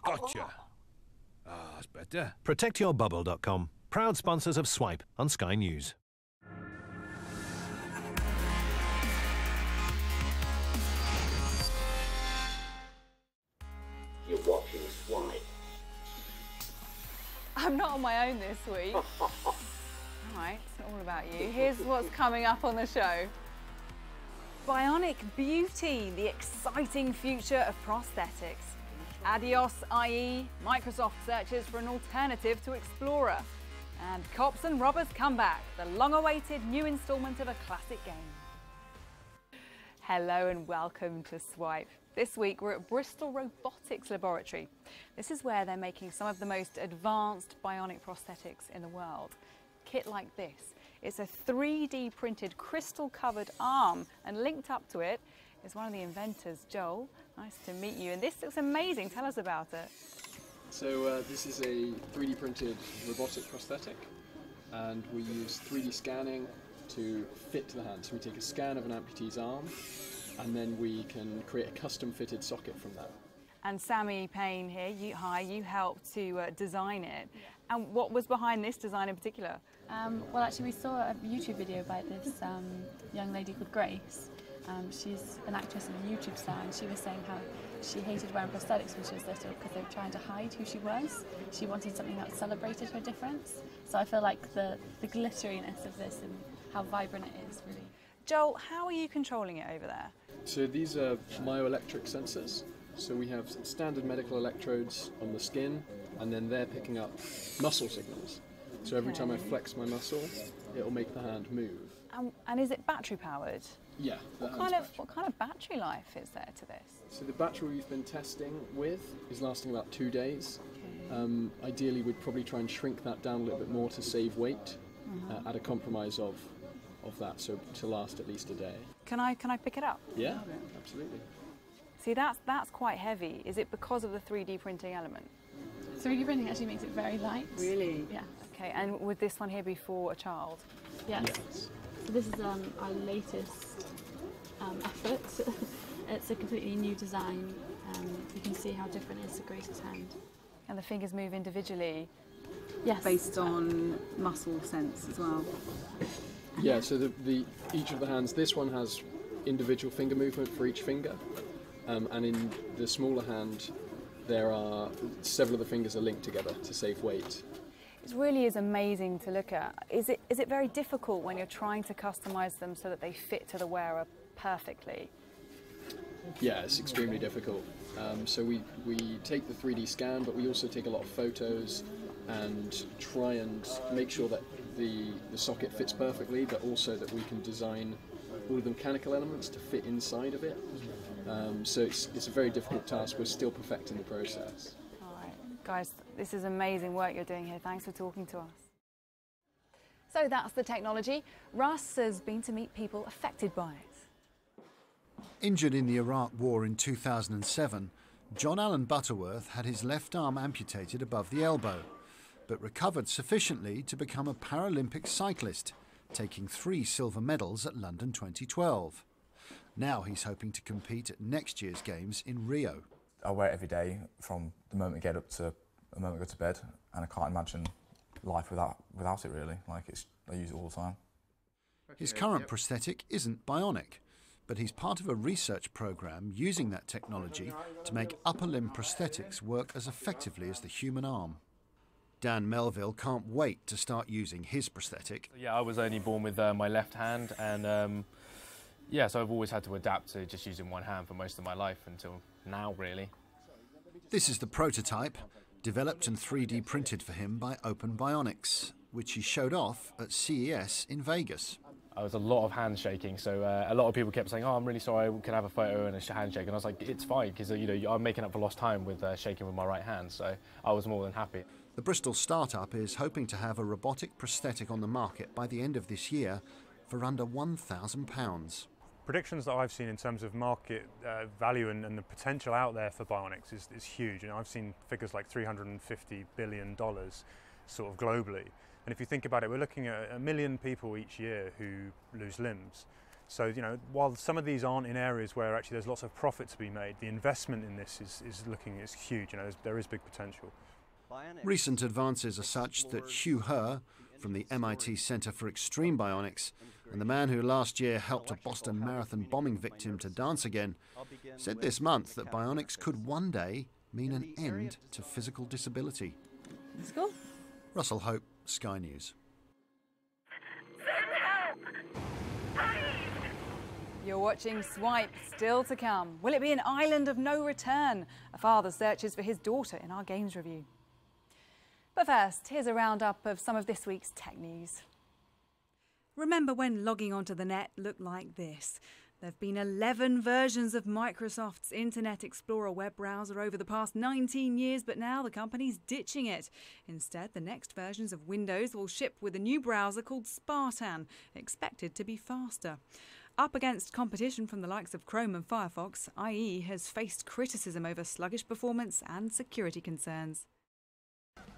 Gotcha. Ah, that's better. ProtectYourBubble.com, proud sponsors of Swipe on Sky News. You're watching Swipe. I'm not on my own this week. Right, it's not all about you. Here's what's coming up on the show. Bionic beauty, the exciting future of prosthetics. Adios, i.e. Microsoft searches for an alternative to Explorer. And Cops and Robbers Come Back, the long-awaited new instalment of a classic game. Hello and welcome to Swipe. This week we're at Bristol Robotics Laboratory. This is where they're making some of the most advanced bionic prosthetics in the world. Kit like this. It's a 3D printed crystal-covered arm, and linked up to it is one of the inventors, Joel. Nice to meet you, and this looks amazing. Tell us about it. So this is a 3D printed robotic prosthetic, and we use 3D scanning to fit to the hand. So we take a scan of an amputee's arm, and then we can create a custom fitted socket from that. And Sammy Payne here, you helped to design it. And what was behind this design in particular? Well, actually, we saw a YouTube video by this young lady called Grace. She's an actress and a YouTube star, and she was saying how she hated wearing prosthetics when she was little because they were trying to hide who she was. She wanted something that celebrated her difference. So I feel like the glitteriness of this and how vibrant it is, really. Joel, how are you controlling it over there? So these are myoelectric sensors. So we have standard medical electrodes on the skin, and then they're picking up muscle signals. So every time I flex my muscle, it'll make the hand move. And is it battery powered? Yeah. What kind of battery life is there to this? So the battery we've been testing with is lasting about 2 days. Ideally, we'd probably try and shrink that down a little bit more to save weight at a compromise of that, so to last at least a day. Can I pick it up? Yeah, absolutely. See, that's quite heavy. Is it because of the 3D printing element? 3D printing actually makes it very light. Really? Yeah. Okay, and would this one here be for a child? Yes. Yes. So this is our latest effort. It's a completely new design. You can see how different it is to Grace's hand. And the fingers move individually? Yes. Based on muscle sense as well? Yeah, so each of the hands, this one has individual finger movement for each finger. And in the smaller hand, there are several of the fingers are linked together to save weight. It really is amazing to look at. Is it very difficult when you're trying to customise them so that they fit to the wearer perfectly? Yeah, it's extremely difficult. So we take the 3D scan, but we also take a lot of photos and try and make sure that the socket fits perfectly, but also that we can design all of the mechanical elements to fit inside of it. So it's a very difficult task. We're still perfecting the process. All right, guys, this is amazing work you're doing here. Thanks for talking to us. So that's the technology. Russ has been to meet people affected by it. Injured in the Iraq War in 2007, John Allen Butterworth had his left arm amputated above the elbow, but recovered sufficiently to become a Paralympic cyclist, taking 3 silver medals at London 2012. Now he's hoping to compete at next year's Games in Rio. I wear it every day from the moment I get up to the moment I go to bed, and I can't imagine life without it really. I use it all the time. His current prosthetic isn't bionic, but he's part of a research program using that technology to make upper limb prosthetics work as effectively as the human arm. Dan Melville can't wait to start using his prosthetic. Yeah, I was only born with my left hand, and yeah, so I've always had to adapt to just using one hand for most of my life until now, really. This is the prototype, developed and 3D printed for him by Open Bionics, which he showed off at CES in Vegas. I was a lot of handshaking, so a lot of people kept saying, "Oh, I'm really sorry, we can have a photo and a handshake," and I was like, "It's fine, because I'm making up for lost time with shaking with my right hand," so I was more than happy. The Bristol startup is hoping to have a robotic prosthetic on the market by the end of this year for under £1,000. Predictions that I've seen in terms of market value and the potential out there for bionics is huge. I've seen figures like $350 billion sort of globally. And if you think about it, we're looking at 1 million people each year who lose limbs. So, you know, while some of these aren't in areas where actually there's lots of profit to be made, the investment in this is huge. You know, there is big potential. Recent advances are such that Hugh Herr, from the MIT Center for Extreme Bionics, and the man who last year helped a Boston Marathon bombing victim to dance again, said this month that bionics could one day mean an end to physical disability. Let's go. Russell Hope, Sky News. You're watching Swipe, still to come. Will it be an island of no return? A father searches for his daughter in our Games Review. But first, here's a roundup of some of this week's tech news. Remember when logging onto the net looked like this? There have been 11 versions of Microsoft's Internet Explorer web browser over the past 19 years, but now the company's ditching it. Instead, the next versions of Windows will ship with a new browser called Spartan, expected to be faster. Up against competition from the likes of Chrome and Firefox, IE has faced criticism over sluggish performance and security concerns.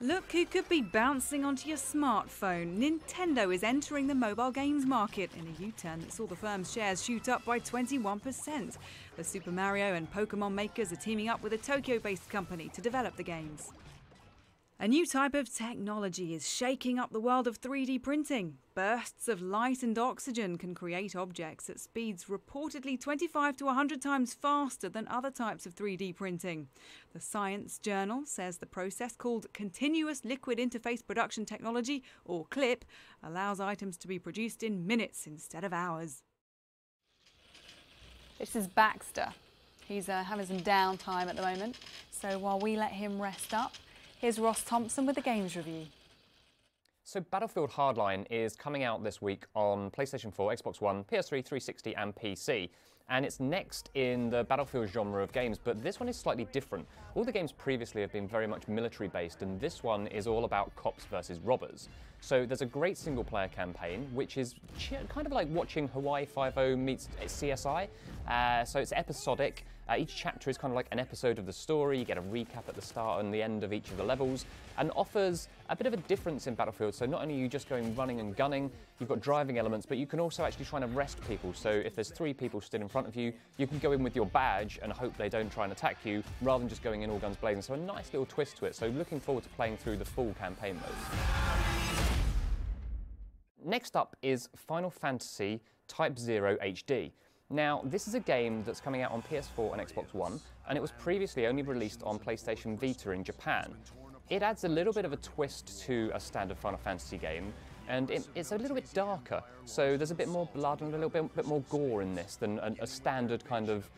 Look who could be bouncing onto your smartphone. Nintendo is entering the mobile games market in a U-turn that saw the firm's shares shoot up by 21%. The Super Mario and Pokemon makers are teaming up with a Tokyo-based company to develop the games. A new type of technology is shaking up the world of 3D printing. Bursts of light and oxygen can create objects at speeds reportedly 25 to 100 times faster than other types of 3D printing. The Science Journal says the process, called Continuous Liquid Interface Production Technology, or CLIP, allows items to be produced in minutes instead of hours. This is Baxter. He's having some downtime at the moment, so while we let him rest up, here's Ross Thompson with the Games Review. So Battlefield Hardline is coming out this week on PlayStation 4, Xbox One, PS3, 360 and PC. And it's next in the Battlefield genre of games, but this one is slightly different. All the games previously have been very much military based, and this one is all about cops versus robbers. So there's a great single player campaign, which is kind of like watching Hawaii Five-0 meets CSI. So it's episodic. Each chapter is kind of like an episode of the story. You get a recap at the start and the end of each of the levels, and offers a bit of a difference in Battlefield. So not only are you just going running and gunning, you've got driving elements, but you can also actually try and arrest people. So if there's 3 people stood in front of you, you can go in with your badge and hope they don't try and attack you, rather than just going in all guns blazing. So a nice little twist to it. So looking forward to playing through the full campaign mode. Next up is Final Fantasy Type 0 HD. Now, this is a game that's coming out on PS4 and Xbox One, and it was previously only released on PlayStation Vita in Japan. It adds a little bit of a twist to a standard Final Fantasy game, and it's a little bit darker, so there's a bit more blood and a little bit more gore in this than a standard kind of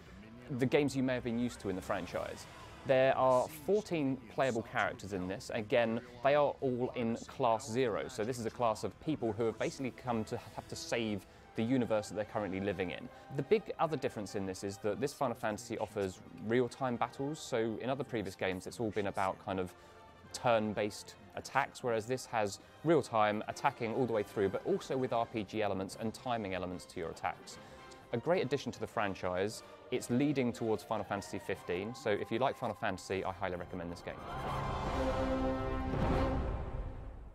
the games you may have been used to in the franchise. There are 14 playable characters in this. Again, they are all in Class 0, so this is a class of people who have basically come to have to save the universe that they're currently living in. The big other difference in this is that this Final Fantasy offers real-time battles, so in other previous games it's all been about kind of turn-based attacks, whereas this has real-time attacking all the way through, but also with RPG elements and timing elements to your attacks. A great addition to the franchise. It's leading towards Final Fantasy 15, so if you like Final Fantasy, I highly recommend this game.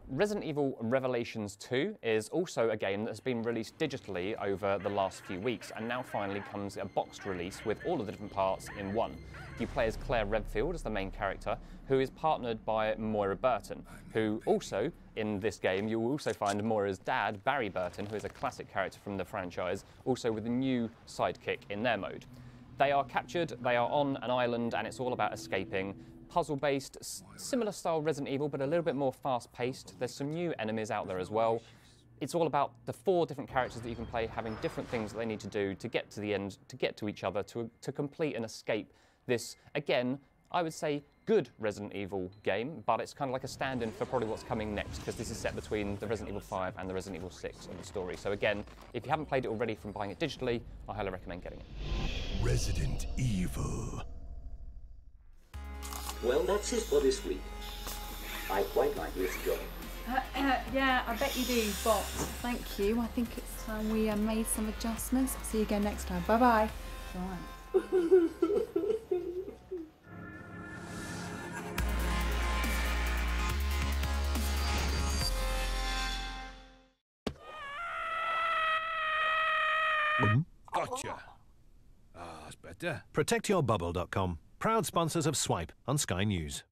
Resident Evil Revelations 2 is also a game that has been released digitally over the last few weeks, and now finally comes a boxed release with all of the different parts in one. You play as Claire Redfield as the main character, who is partnered by Moira Burton, who also, in this game, you will also find Moira's dad, Barry Burton, who is a classic character from the franchise, also with a new sidekick in their mode. They are captured, they are on an island, and it's all about escaping. Puzzle-based, similar style Resident Evil, but a little bit more fast-paced. There's some new enemies out there as well. It's all about the 4 different characters that you can play having different things that they need to do to get to the end, to get to each other, to complete and escape this, again, I would say good Resident Evil game, but it's kind of like a stand-in for probably what's coming next, because this is set between the Resident Evil 5 and the Resident Evil 6 of the story. So again, if you haven't played it already from buying it digitally, I highly recommend getting it. Resident Evil. Well, that's it for this week. I quite like this job. Yeah, I bet you do, but thank you. I think it's time we made some adjustments. See you again next time. Bye-bye. All right. better. ProtectYourBubble.com, proud sponsors of Swipe on Sky News.